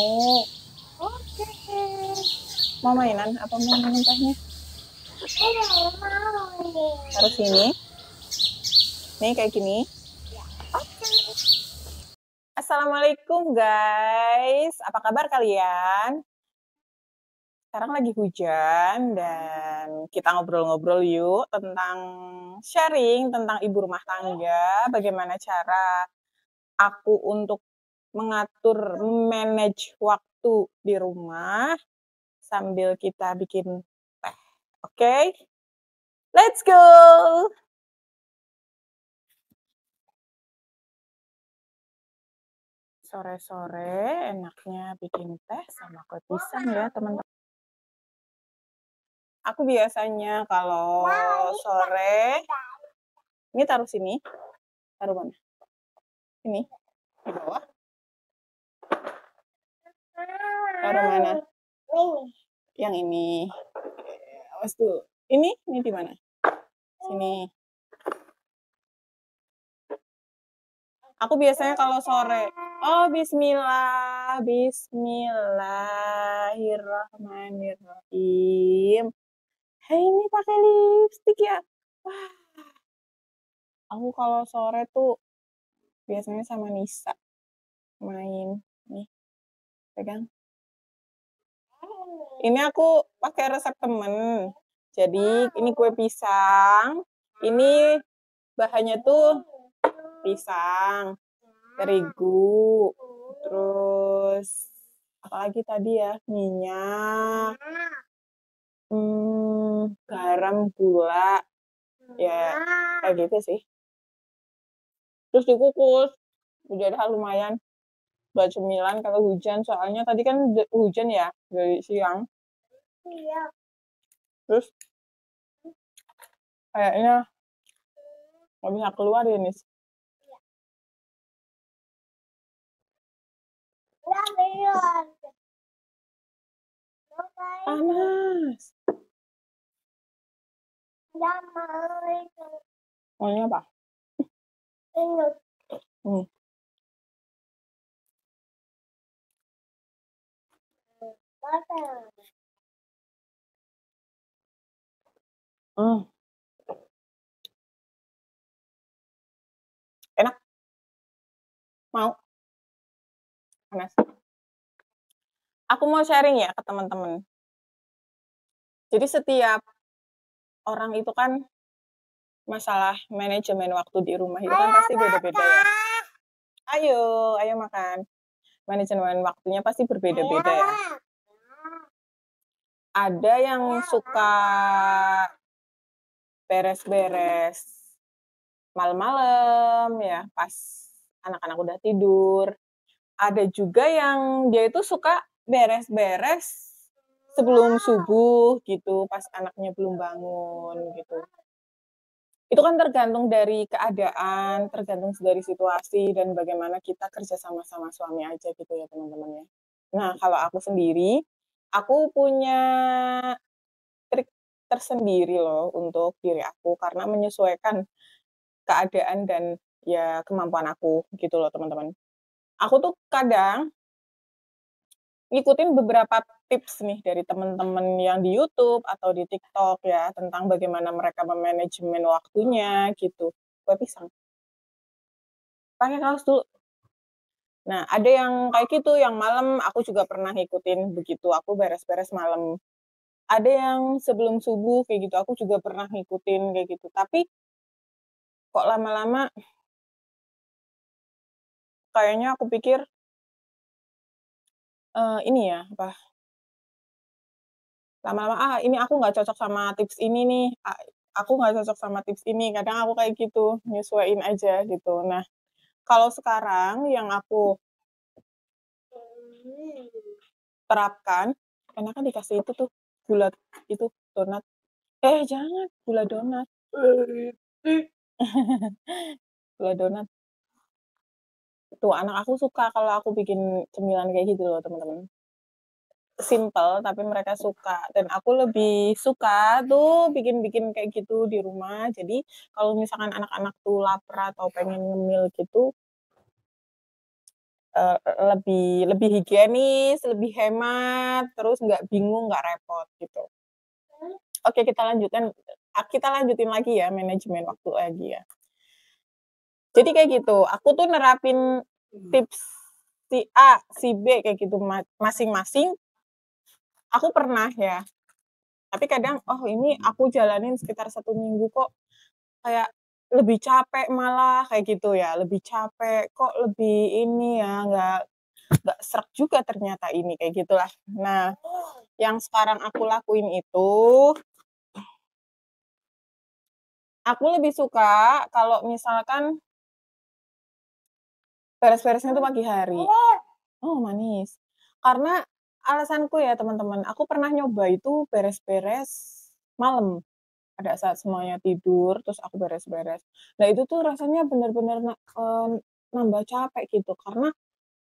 mau. Oke. Mau mainan apa mau minum tehnya? Harus ini. Nih kayak gini. Oke. Assalamualaikum guys. Apa kabar kalian? Sekarang lagi hujan dan kita ngobrol-ngobrol yuk tentang sharing tentang ibu rumah tangga, bagaimana cara aku untuk mengatur, manage waktu di rumah sambil kita bikin teh. Oke? Let's go! Sore-sore enaknya bikin teh sama kue pisang ya, teman-teman. Aku biasanya kalau sore, ini taruh sini, taruh mana? Ini, di bawah. Taruh mana? Yang ini. Awas tuh. Ini di mana? Sini. Aku biasanya kalau sore, oh bismillah, bismillahirrahmanirrahim. Hei, ini pakai lipstik ya? Wah. Aku kalau sore tuh biasanya sama Nisa main. Nih, pegang. Ini aku pakai resep temen. Jadi ini kue pisang. Ini bahannya tuh pisang, terigu, terus apalagi tadi ya, minyak, garam, gula, ya kayak gitu sih. Terus dikukus, udah lumayan buat cemilan kalau hujan, soalnya tadi kan hujan ya dari siang. Iya. Terus kayaknya nggak bisa keluar ya, Nis. Panas. Maunya apa? Enak? Mau? Panas. Aku mau sharing ya ke teman-teman. Jadi setiap orang itu kan masalah manajemen waktu di rumah itu kan pasti beda-beda ya. Ayo makan. Manajemen waktunya pasti berbeda-beda ya. Ada yang suka beres-beres malam-malam ya, pas anak-anak udah tidur. Ada juga yang dia itu suka beres-beres sebelum subuh gitu, pas anaknya belum bangun gitu. Itu kan tergantung dari keadaan, tergantung dari situasi, dan bagaimana kita kerja sama-sama suami aja gitu ya teman-teman ya. Nah, kalau aku sendiri, aku punya trik tersendiri loh untuk diri aku, karena menyesuaikan keadaan dan ya kemampuan aku gitu loh teman-teman. Aku tuh kadang ngikutin beberapa tips nih dari teman-teman yang di YouTube atau di TikTok ya, tentang bagaimana mereka memanajemen waktunya gitu. Kue pisang. Pakai kaos dulu. Nah, ada yang kayak gitu, yang malam aku juga pernah ngikutin begitu, aku beres-beres malam. Ada yang sebelum subuh kayak gitu, aku juga pernah ngikutin kayak gitu. Tapi kok lama-lama kayaknya aku pikir ini ya, apa, lama-lama, ini aku nggak cocok sama tips ini nih, aku nggak cocok sama tips ini, kadang aku kayak gitu, nyesuaiin aja gitu. Nah, kalau sekarang yang aku terapkan, enakan dikasih itu tuh, gula itu, donat. Jangan, gula donat. Gula donat. Tuh, anak aku suka kalau aku bikin cemilan kayak gitu loh, teman-teman. Simple, tapi mereka suka. Dan aku lebih suka tuh bikin-bikin kayak gitu di rumah. Jadi, kalau misalkan anak-anak tuh lapar atau pengen ngemil gitu, lebih lebih higienis, lebih hemat, terus nggak bingung, nggak repot gitu. Oke, kita lanjutin lagi ya, manajemen waktu lagi ya. Jadi kayak gitu, aku tuh nerapin tips si A, si B kayak gitu masing-masing, aku pernah ya. Tapi kadang, oh ini aku jalanin sekitar 1 minggu kok kayak lebih capek malah, kayak gitu ya, lebih capek, kok lebih ini ya, nggak sreg juga ternyata ini, kayak gitulah. Nah, yang sekarang aku lakuin itu, aku lebih suka kalau misalkan beres-beresnya tuh pagi hari. Oh, manis. Karena alasanku ya teman-teman, aku pernah nyoba itu beres-beres malam. Pada saat semuanya tidur, terus aku beres-beres. Nah, itu tuh rasanya bener-bener nambah capek gitu, karena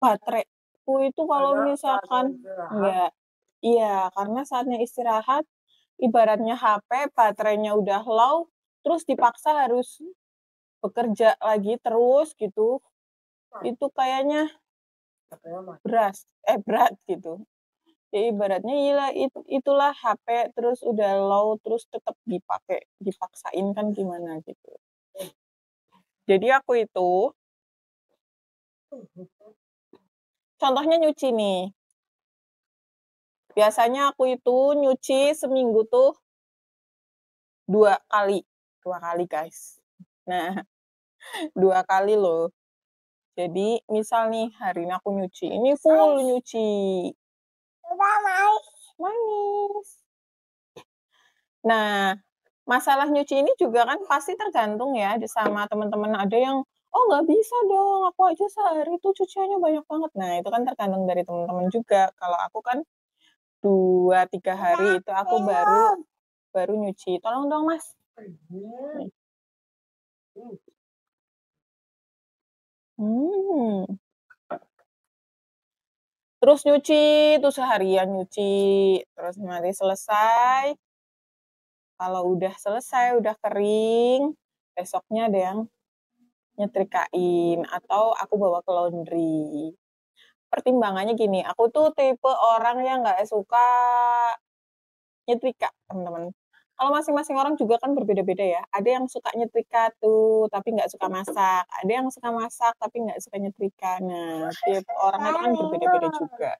bateraiku itu kalau misalkan nggak iya, karena saatnya istirahat, ibaratnya HP baterainya udah low, terus dipaksa harus bekerja lagi terus gitu, itu kayaknya berat gitu. Ya ibaratnya itulah HP terus udah low, terus tetap dipaksain kan gimana gitu. Jadi aku itu, contohnya nyuci nih, biasanya aku itu nyuci seminggu tuh 2 kali, 2 kali Guys. Nah, 2 kali loh. Jadi misal nih hari ini aku nyuci, ini full nyuci. Manis. Nah, masalah nyuci ini juga kan pasti tergantung ya sama teman-teman, ada yang, "Oh nggak bisa dong, aku aja sehari tuh cuciannya banyak banget." Nah, itu kan tergantung dari teman-teman juga. Kalau aku kan 2, 3 hari itu aku baru baru nyuci. "Tolong dong Mas." Nih. Mmm. Terus nyuci, tuh seharian nyuci, terus nanti selesai, kalau udah selesai, udah kering, besoknya ada yang nyetrikain atau aku bawa ke laundry. Pertimbangannya gini, aku tuh tipe orang yang nggak suka nyetrika, teman-teman. Kalau masing-masing orang juga kan berbeda-beda ya. Ada yang suka nyetrika tuh, tapi nggak suka masak. Ada yang suka masak, tapi nggak suka nyetrika. Nah, tiap orang itu kan berbeda-beda juga.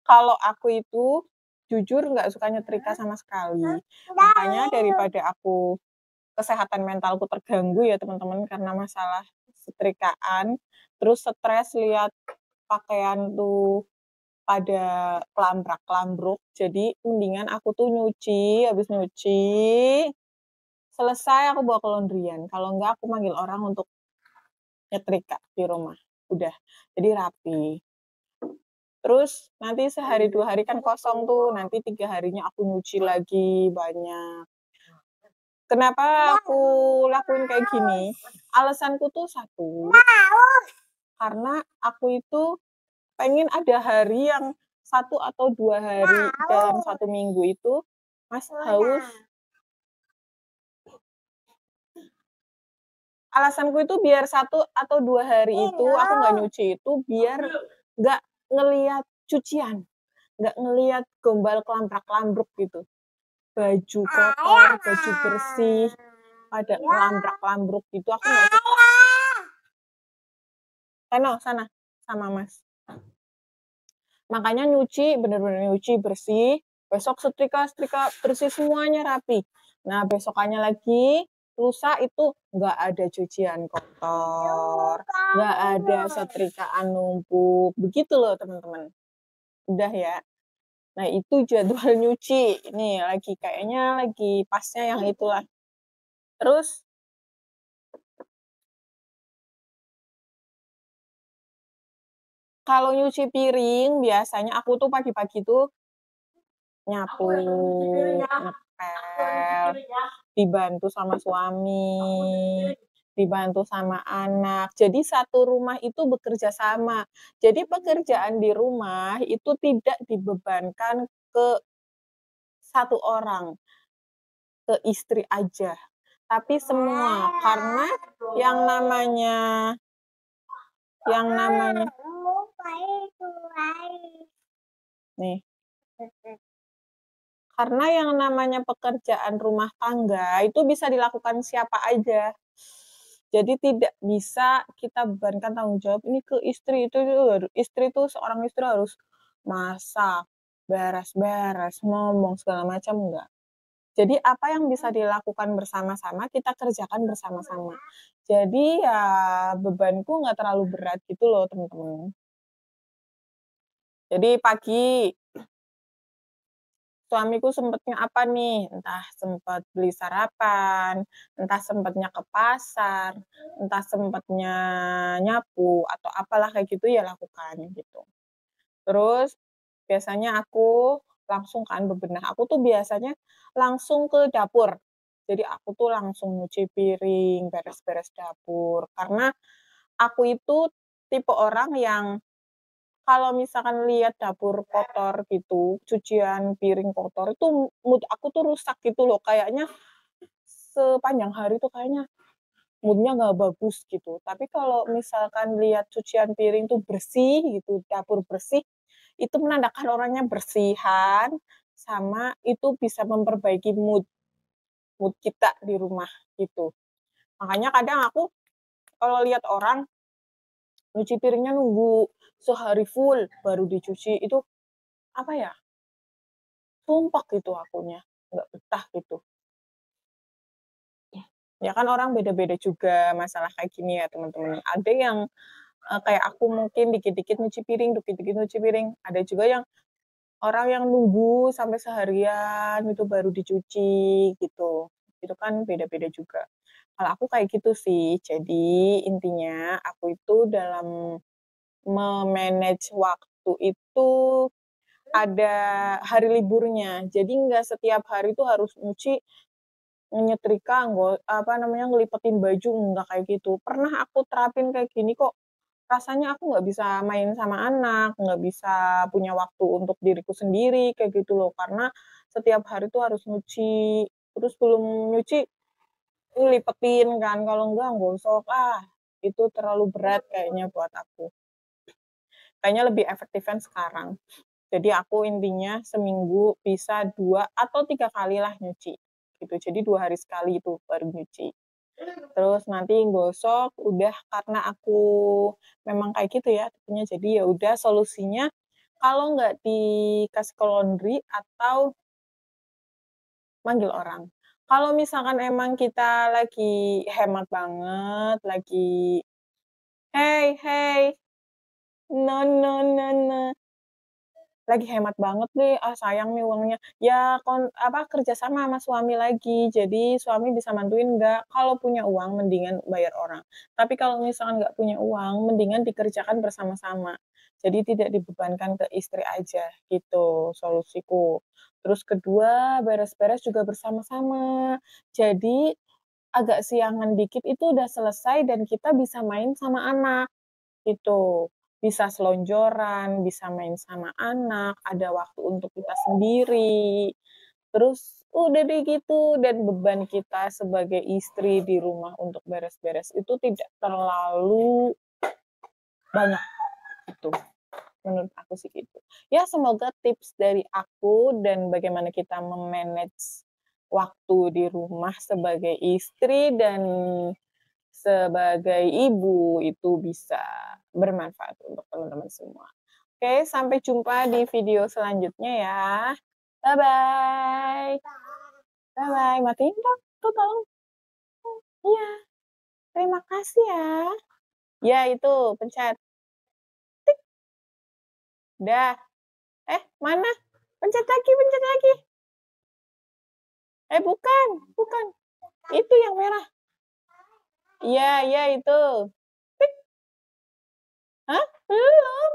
Kalau aku itu, jujur nggak suka nyetrika sama sekali. Makanya daripada aku kesehatan mentalku terganggu ya teman-teman, karena masalah setrikaan, terus stres lihat pakaian tuh pada kelambrak-klambruk, jadi mendingan aku tuh nyuci, habis nyuci, selesai aku bawa ke laundryan, kalau enggak aku manggil orang untuk nyetrika di rumah, udah, jadi rapi. Terus nanti sehari 2 hari kan kosong tuh, nanti 3 harinya aku nyuci lagi banyak. Kenapa aku lakuin kayak gini, alasanku tuh satu, karena aku itu pengen ada hari yang 1 atau 2 hari dalam 1 minggu itu, Mas haus. Alasanku itu biar 1 atau 2 hari itu aku nggak nyuci itu biar nggak ngelihat cucian, nggak ngelihat gombal kelambrak-klambruk gitu. Baju kotor, baju bersih, pada kelambrak-klambruk gitu aku nggak suka. Sana, sama Mas. Makanya nyuci, bener-bener nyuci bersih, besok setrika-setrika bersih semuanya rapi. Nah, besokannya lagi, lusa itu nggak ada cucian kotor, nggak ada setrikaan numpuk, begitu loh teman-teman. Udah ya. Nah, itu jadwal nyuci. Ini kayaknya lagi pasnya yang itulah. Terus kalau nyuci piring biasanya aku tuh pagi-pagi tuh nyapu, ngepel, dibantu sama suami, dibantu sama anak. Jadi satu rumah itu bekerja sama. Jadi pekerjaan di rumah itu tidak dibebankan ke satu orang, ke istri aja, tapi semua. Karena yang namanya yang namanya Nih, karena yang namanya pekerjaan rumah tangga itu bisa dilakukan siapa aja. Jadi tidak bisa kita bebankan tanggung jawab ini ke istri, istri itu seorang istri harus masak, beres-beres, ngomong segala macam, enggak. Jadi apa yang bisa dilakukan bersama-sama, kita kerjakan bersama-sama. Jadi ya bebanku nggak terlalu berat gitu loh teman-teman. Jadi pagi suamiku sempatnya apa nih, entah sempat beli sarapan, entah sempatnya ke pasar, entah sempatnya nyapu atau apalah kayak gitu ya lakukan gitu. Terus biasanya aku langsung kan bebenah, aku tuh biasanya langsung ke dapur. Jadi aku tuh langsung nyuci piring, beres-beres dapur, karena aku itu tipe orang yang kalau misalkan lihat dapur kotor gitu, cucian piring kotor itu mood aku tuh rusak gitu loh, kayaknya sepanjang hari tuh kayaknya mood-nya nggak bagus gitu. Tapi kalau misalkan lihat cucian piring tuh bersih gitu, dapur bersih, itu menandakan orangnya bersihan, sama itu bisa memperbaiki mood mood kita di rumah gitu. Makanya kadang aku kalau lihat orang nyuci piringnya nunggu sehari full baru dicuci, itu apa ya, sumpek gitu akunya, nggak betah gitu. Ya kan orang beda-beda juga masalah kayak gini ya teman-teman. Ada yang, kayak aku mungkin dikit-dikit nyuci piring, dikit-dikit nyuci piring. Ada juga yang orang yang nunggu sampai seharian itu baru dicuci gitu. Itu kan beda-beda juga. Kalau aku kayak gitu sih. Jadi intinya aku itu dalam me-manage waktu itu ada hari liburnya. Jadi nggak setiap hari itu harus nyuci, nyetrika, apa namanya, ngelipetin baju, nggak kayak gitu. Pernah aku terapin kayak gini kok, rasanya aku nggak bisa main sama anak, nggak bisa punya waktu untuk diriku sendiri, kayak gitu loh. Karena setiap hari tuh harus nyuci, terus belum nyuci, ngelipetin kan, kalau enggak gosok, itu terlalu berat kayaknya buat aku. Kayaknya lebih efektifan sekarang. Jadi aku intinya seminggu bisa 2 atau 3 kalilah nyuci, gitu. Jadi 2 hari sekali itu baru nyuci. Terus nanti gosok, udah karena aku memang kayak gitu ya tipenya, jadi ya udah solusinya kalau nggak dikasih ke laundry atau manggil orang. Kalau misalkan emang kita lagi hemat banget, lagi, "Hey hey, no no no no." Lagi hemat banget nih, sayang nih uangnya, ya kerja sama sama suami lagi, jadi suami bisa bantuin nggak? Kalau punya uang mendingan bayar orang, tapi kalau misalkan nggak punya uang, mendingan dikerjakan bersama-sama. Jadi tidak dibebankan ke istri aja, gitu solusiku. Terus kedua, beres-beres juga bersama-sama. Jadi agak siangan dikit itu udah selesai dan kita bisa main sama anak. Gitu. Bisa selonjoran, bisa main sama anak, ada waktu untuk kita sendiri. Terus udah deh gitu, dan beban kita sebagai istri di rumah untuk beres-beres itu tidak terlalu banyak, gitu. Menurut aku sih gitu. Ya semoga tips dari aku dan bagaimana kita me-manage waktu di rumah sebagai istri dan sebagai ibu itu bisa bermanfaat untuk teman-teman semua. Oke, sampai jumpa di video selanjutnya ya. Bye-bye. Bye-bye. Matiin dong tuh tolong. Iya, terima kasih ya. Ya itu, pencet. Tik, dah. Mana? Pencet lagi, pencet lagi. Bukan, bukan. Itu yang merah. Iya, iya itu. Tik. Hah? Belum.